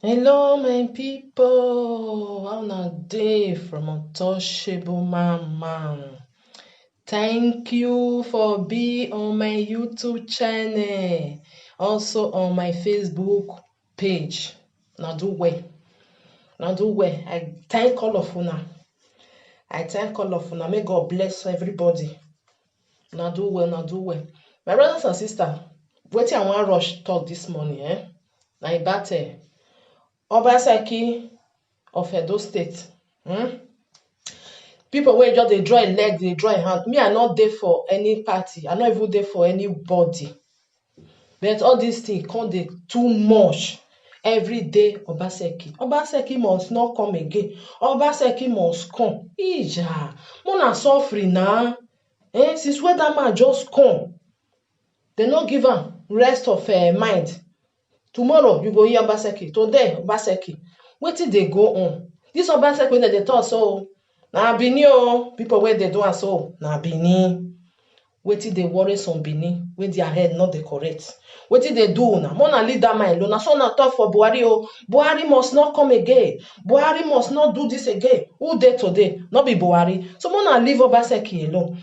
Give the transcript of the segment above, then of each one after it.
Hello, my people. How na day from Untouchable Man. Thank you for being on my YouTube channel, also on my Facebook page. Now do well. Now do well. I thank all of una. I thank all of una. May God bless everybody. Now do well. Now do well. My brothers and sisters, wetin I wan rush talk this morning, na about Obaseki of Edo State. People wey just dey draw a leg, dey draw a hand. Me, I no dey for any party. I no even dey for anybody. But all these things come dey too much. Every day, Obaseki. Obaseki must not come again. Obaseki must come. Ija, una suffering na. Since when that man just come, they no give am rest of mind. Tomorrow you go hear Obaseki. Today, Obaseki. Wetin dey go on? This Obaseki wey dem dey talk so na Benin o. People wey dey do am so na Benin. Wetin dey worry some Benin wey their head no dey correct? Wetin dey do una? Una leave that man alone. Na so una talk for Buhari o. Buhari must not come again. Buhari must not do this again. Who dey today? No be Buhari. So una leave Obaseki alone.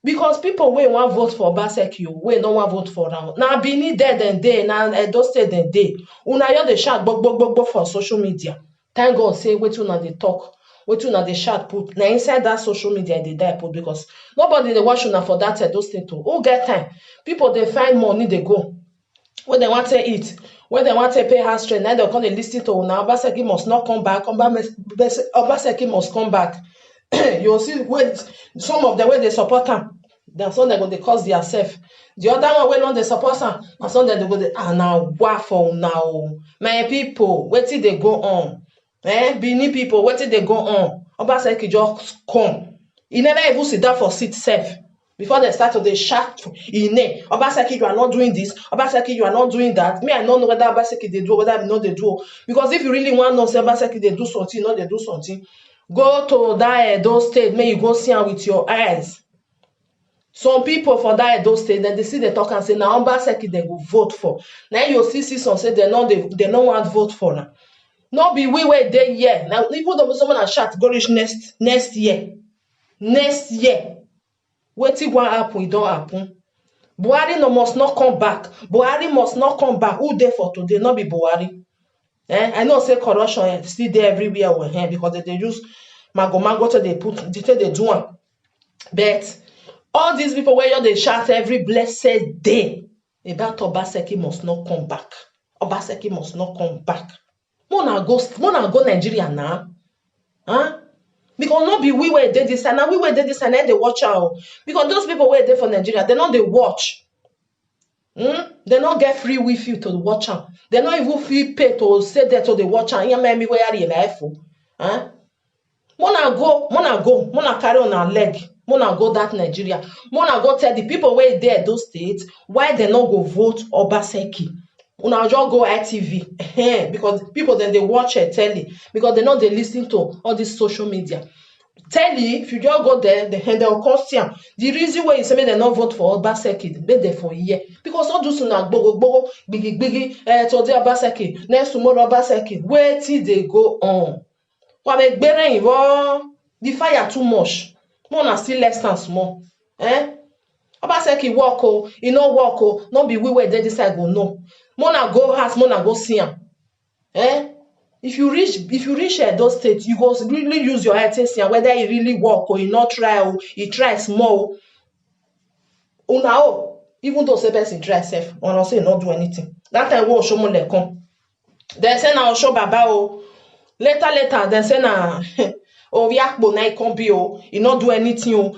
Because people wey wan vote for Obaseki o, wey no wan vote for am, na Benin there dem dey, na Edo State dem dey. Una just dey shout gbogbogbogbo for social media. Thank God say wetin una dey talk, wetin una dey shout put, na inside that social media e dey die put, because nobody dey watch una for that Edo State o. Who get time? People dey find money dey go. When dem wan take eat, when dem wan take pay house rent, na dem come dey lis ten to una. Obaseki must not come back. Obaseki must come back. You see wey some of them wey dey support am, na so dem go dey curse their self. The other one wey no dey support am, na so dem go dey na wa for una o. My people, wetin dey go on? Benin people, wetin dey go on? Obaseki just come. E never even sit down for seat sef before dem start to dey shout im name. Obaseki, you are not doing this. Obaseki, you are not doing that. Me, I no know whether Obaseki dey do or whether e no dey do o. Because if you really wan know say Obaseki dey do something, no dey do something, go to that Edo State, make you go see am with your eyes. Some people for that Edo State, dem dey see dey talk am say na Obaseki dem go vote for. Na you still see some say dem no wan vote for am. No be we wey dey here. Na even though someone na shout go reach next year. Next year. Wetin wan happen, e don happen. Buhari must not come back. Buhari must not come back. Who dey for today? No be Buhari. I know say corruption still dey everywhere with him, because dem dey use mago to dey do am. But all these people wey just dey shout every blessed day about Obaseki must not come back. Obaseki must not come back. Mona go Nigeria now. Because no be we wey dey this side. Na we wey dey this side, na dey watch am. Because those people wey dey for Nigeria, they no dey watch. They no get free Wi-Fi to watch am. They no even fit pay to stay there to dey watch am. Me where are you life? Mona go carry una leg. Mona go that Nigeria. Mona go tell the people wey dey those states why they no go vote Obaseki. Una just go ITV. Because people then they watch telly, because they know they listen to all this social media. Telly, if you just go there, they will cost you. The reason why you say they not vote for Obaseki, they there for a year. Because all those una bogo, biggie, today Obaseki, next tomorrow Obaseki. Where till they go on? The fire too much. More still less than small. Obaseki walk o, e no walk o, no be we wey dey this side go know. Mona go house, mona go see am. If you reach Edo State, you go really use your head to see whether e really work or e not try o, e try small. Una even though say person try sef, una say e no do anything. That time wey Oshomole come, dem say na Osho Baba o. Later dem say na Oviakpo na e come be o. E no do anything o.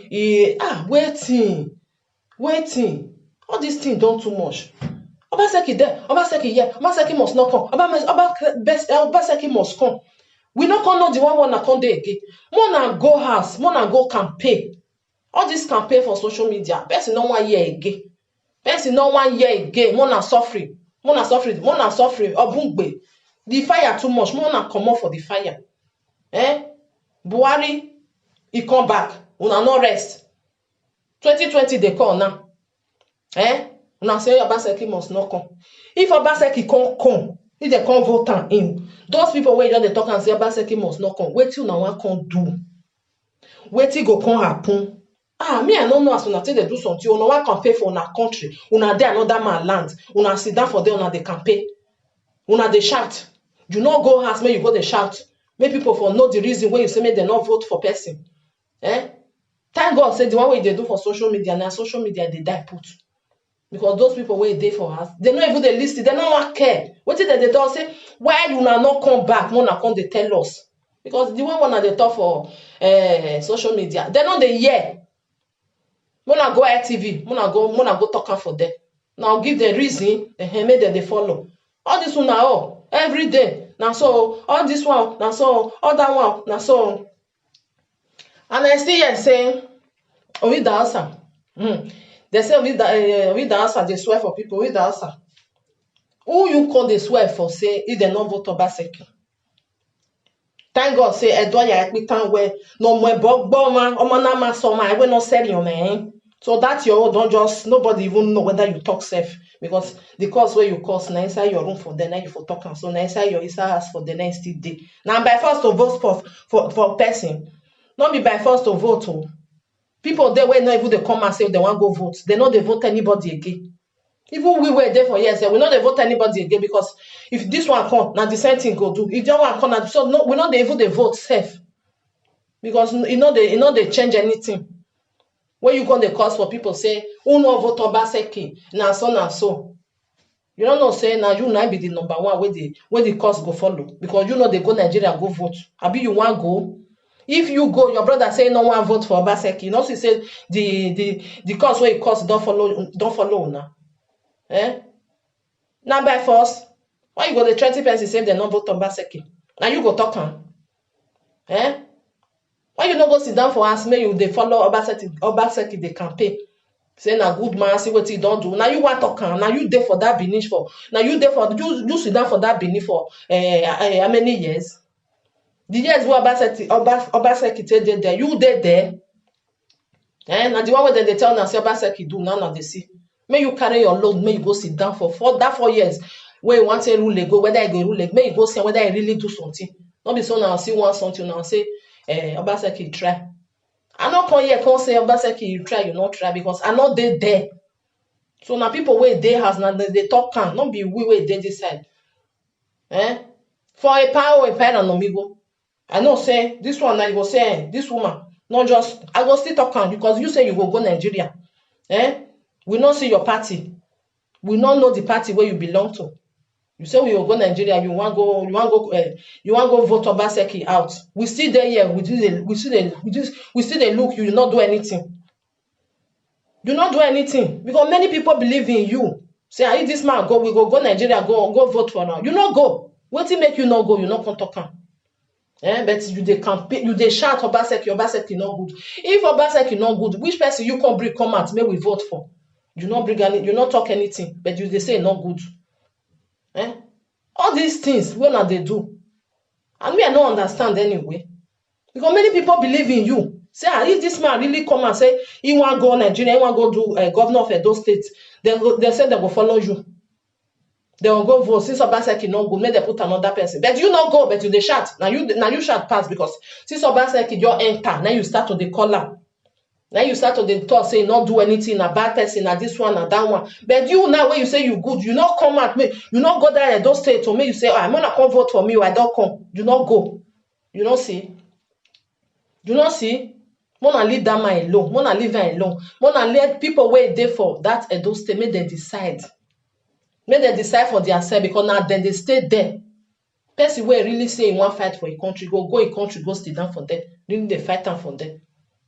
Waiting. All these things don't too much. Obaseki there, Obaseki here, Obaseki must not come. Obaseki must come. We not come know the one na come there again. Mona go house, mona go campaign. All this campaign for social media, person no 1 year again. Person no 1 year again. Mona suffering. Obungbe. The fire too much. Mona come out for the fire. Buhari, he come back. Una no rest. 2020 they call now. Una say Obaseki must not come. If Obaseki can't come, if they can't vote am in, those people wey just dey talk and say Obaseki must not come, wetin una wan come do? Wetin go come happen? Me I no know as una take dey do something. Una wan campaign for una country, una dey another man land, una sit down for there, una dey campaign, una dey shout. You no go house make you go dey shout, make people for know the reason wey you say make dem no vote for person. Thank God say the one wey you dey do for social media, na social media dey die put. Because those people wey dey for house, they no even dey lis ten, they no wan care. Wetin dem dey talk say, why una no come back, una come dey tell us? Because the way una dey talk for social media, they no dey hear. Una go ITV, una go talk am for them. Now give the reason, make dem dey follow. All this una all every day, na so. All this one, na so. All that one, na so. And I still hear say, Owi da answer. They say Owi da answer dey swear for people. Owi da answer. Who you come dey swear for say if dem no vote Obaseki? Thank God say Edoya Ekpitan we no more bogboma omana ma so ma we no sell your man. So that your own don't just nobody even know whether you talk safe, because the course where you course na inside your room for the night you for talk and so na inside your house for the next day. Now by force to vote for person, not be by force to vote. Oh. People there wey not even they come and say they want go vote. They know they vote anybody again. Even we were there for years, we know they vote anybody again, because if this one come, now the same thing go do. If that one come, now so no, we know they even they vote safe, because you know they change anything. When you go the cause for people say, who no vote Obaseki, na so. You don't know say now you now be the number one where the cause go follow, because you know they go Nigeria go vote. Abi you want go? If you go, your brother say no one vote for Obaseki. You know she said the cause where it cause don't follow now. Now by force, why you go the 20 person say they not vote Obaseki? Now you go talk am. Why you no go sit down for us, make you they follow Obaseki the campaign? Say na good man, see what he don't do. Now you want to come. Now you there for that Benin for. Now you there for you sit down for that Benin for how many years? The years where Obaseki take there, you there. Now the one where they tell now say Obaseki do now they see. May you carry your load, may you go sit down for 4 years. Where you want to rule go, whether I go rule, may you go see whether I really do something. Not be so now see one something now say Obaseki try. I not come here come say Obaseki you try, you not try, because I not there. So now people where they has now they talk can not be we where they decide. For a power and amigo. I know say this one now you go say this woman, not just I go still talk can, because you say you go Nigeria. We not see your party. We not know the party where you belong to. You say we will go Nigeria, you want go vote Obaseki out. We still there here, we still they look, you not do anything. You not do anything. Because many people believe in you. Say, if this man go, we go Nigeria, go vote for now. You not go. What it make you not go? You not come talk. But you they campaign, you they shout Obaseki not good. If Obaseki not good, which person you can bring come out, may we vote for? You not bring any, you not talk anything, but you they say not good. All these things, when are they do? And me, I don't understand anyway. Because many people believe in you. Say, if this man really come and say, he want to go Nigeria, he want to go do governor of Edo State, they say they will follow you. They will go vote. Since Obaseki not go, may they put another person. But you not go, but you they shout. Now you shout pass, because since Obaseki you enter, now you start to the collar. Now you start to the talk, say not do anything, a bad person, a this one, a that one. But you now when you say you good, you not come at me, you not go there, don't stay to me, you say, I'm gonna come vote for me, or I don't come. You not go. You don't see. You not see. Wanna leave that man alone. Wanna leave her alone. Wanna let people wait there for that Edo State, make them decide. Make them decide for themselves, because now then they stay there. Person where really say he want fight for a country, go a country, go stay down for them. Really they fight down for them.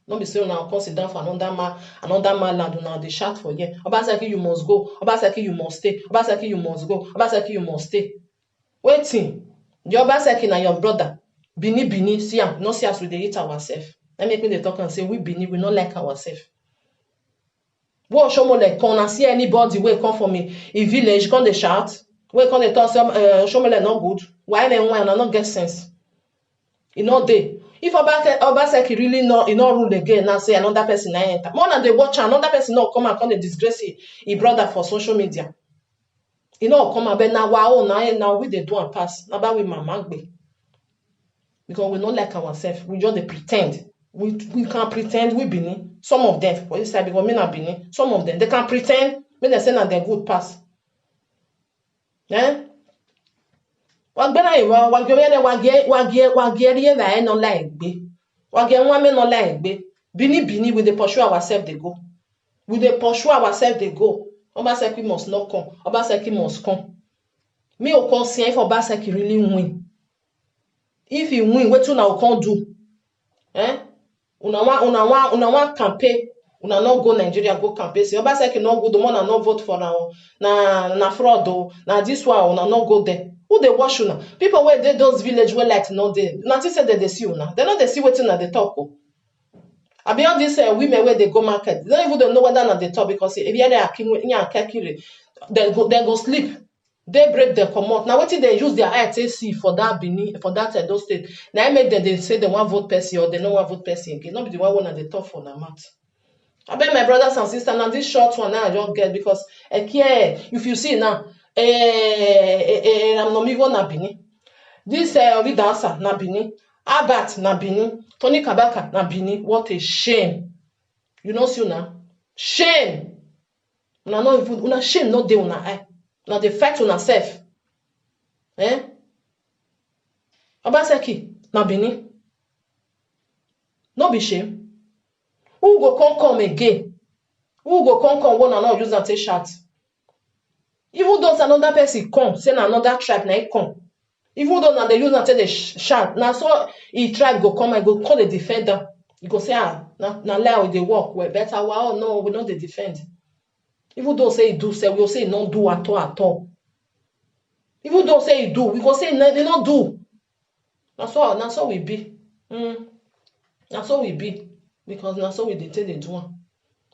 Don't be saying now come sit down for another man land, now they shout for you. Obaseki you must go. Obaseki you must stay. Obaseki you must go. Obaseki you must stay. Waiting. The Obaseki na your brother. Bini, see am, not see us we dey eat ourselves. Let me they talk and say we Bini, we not like ourselves. What show more like can see anybody where come from a village, come they shout, where come they talk some show me like not good. Why then why not get sense? In all day. If Obaseki really not rule again, now say another person I enter. More than they watch another person not come and come they disgrace his brother for social media. You know, come and now wow, now we they do and pass. Now we mama gbe. Because we don't like ourselves. We just they pretend. We can pretend we Bini. Some of them, for this side, because me not Bini. Some of them, they can pretend when they say that they're good pass. Eh? Wagbena iwa wagiere va no like be. Wage one no like be. Bini we dey pursue ourselves they go. We dey pursue ourselves they go. Obaseki must not come. Obaseki must come. Me o come see if Obaseki really win. If he win, what una can't do? Eh? Una want campaign. Una not go Nigeria go campaign. See Obaseki not go. The one not vote for now. Na fraud o. Na this one una not go there. Who they watch una? People where they those village where like no they. Nothing said that they see una. They not they see what una they talk o. I be all these women where they go market. They don't even know whether or not they talk because if you are they go sleep. They break their commot. Now what did they use their eye to see for that Benin, for that Edo state? Now I make them they say they want vote person or they don't want vote person again. Not be the one that they talk for the mouth. I bet my brothers and sisters now this short one now I don't get because if you see now I'm not even na Benin. This dancer na Benin. Abat na Benin. Tony Kabaka na Benin. What a shame. You know see now? Shame. Una not even una shame not dey una eye. Now they fight on herself. Eh? Obaseki, na Benin. No be shame. Who go come again? Who go come one and not use and take shout? Even though another person come, say na another tribe na it come. Even though na they use and take the shout, now so he tribe go come and go call the defender. You go say na lie they work well better. Wow, no, we know they defend. Even though say he do, say we will say he not do at all. Even though say he do, we go say they not do. That's all we be. That's all we be. Because that's all we did take the do.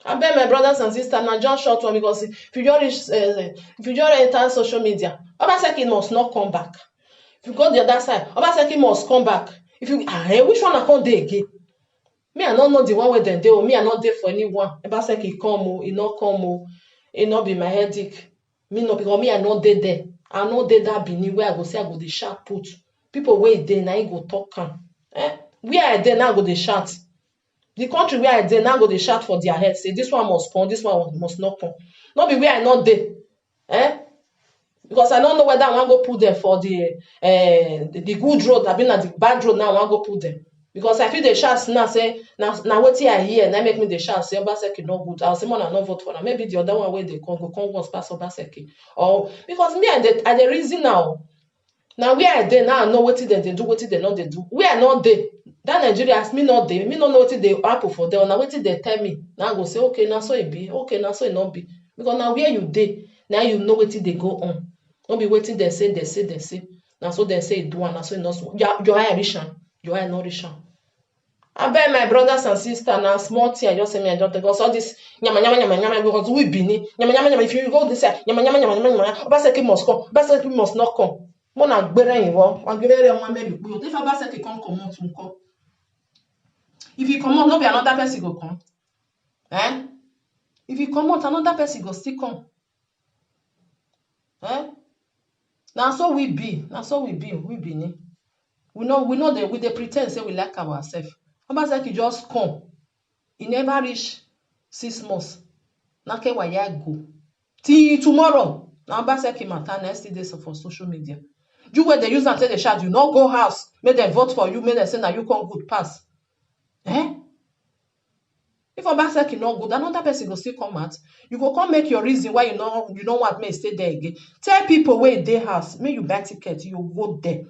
I bet my brothers and sisters now just short one because if you just enter social media, Obaseki must not come back. If you go the other side, Obaseki must come back. If you which one I can't do again? Me I don't know the one where they do. Me I not there for anyone. Obaseki come o, he not come o. It not be my headache. Me no because me I not there. I not there that Benin where I go say I go the sharp put. People wait there now go talk can. Where I there now go the shout. The country where I there now go the shout for their head. Say this one must come, this one must not come. Not be where I not there. Because I don't know whether I want to go put them for the good road. I've been at the bad road now. I want to go put them. Because I feel the chance now say now what I hear and I make me the chance say Obaseki no good. I'll say more not vote for them. Maybe the other one where they come once pass Obaseki. Or because me at the reason now. Now we are there now I know what they do, what they not they do. We are not there. That Nigeria ask me not there. Me not know what they happen for them. Now what they tell me. Now I go say okay now so it be. Okay now so it not be. Because now where you there, now you know what they go on. Don't be waiting they say. Now so they say do and now so it not your eye rich. Your eye not rich. I bet my brothers and sisters now small thing I just say me I don't because all this nyama because we Benin nyama if you go this side nyama Obaseki must come Obaseki must not come. Mona gbere invo wa gbere one maybe but if Obaseki come out to come. If he come out no be another person go come. If he come out another person go still come. Now so we be we Benin. We know that we dey pretend say we like ourselves. Obaseki just come. He never reach 6 months. Na ke waya go. Till tomorrow. Now Obaseki matter next days for social media. You where they use and tell the child you not go house, make them vote for you, make them say now you come good pass. If Obaseki not good, another person go still come out. You go come make your reason why you don't want me to stay there again. Tell people where they house, make you buy ticket, you go there.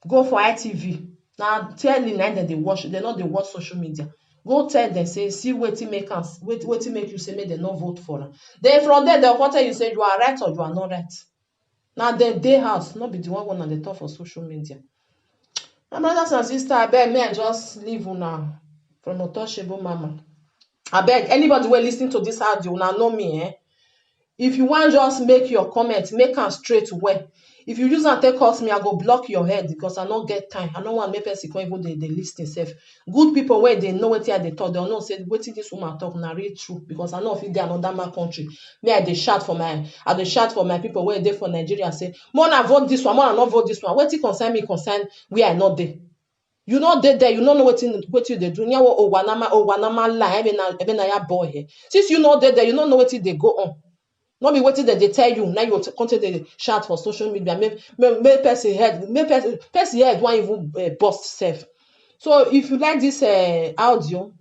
Go for ITV. Now tell the night that they watch, they know they watch social media. Go tell them, say, see what make you say, make them not vote for them. Then from there, they'll tell you say you are right or you are not right. Now they house, not be the one on the top for social media. My brothers and sisters, I beg me, I just leave now from Untouchable Mama. I beg anybody who listening to this audio now know me. If you want just make your comment, make them straight away. If you use and take curse me, I go block your head because I don't get time. I don't want make person come even the list itself. Good people where they know what they talk, they'll know say what this woman talk na real true because I know if they another man country. Me, I dey shout for my people where they for Nigeria say, more na vote this one, more na not vote this one. What it concern me concern we are not there. You not there, you don't know what you they do. Nyawo owanama lie, even na ya boy here. Since you not there, you don't know what they go on. Not be waiting that they tell you now you content the shout for social media. Make person head, person head won't even bust self. So if you like this audio,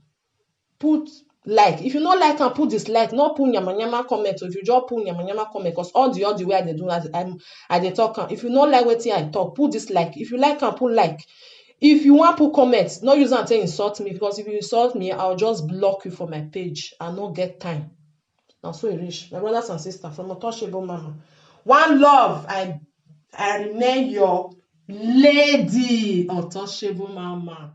put like. If you not like and put dislike, not put nyama comment. So if you just put nyama comment, because all the way I they do as I they talk. If you not like what I talk, put dislike. If you like and put like. If you want put comments, not use and say insult me because if you insult me, I'll just block you from my page. I not get time. Now so it reach. My brothers and sisters from Untouchable Mama. One love. I remain your lady Untouchable Mama.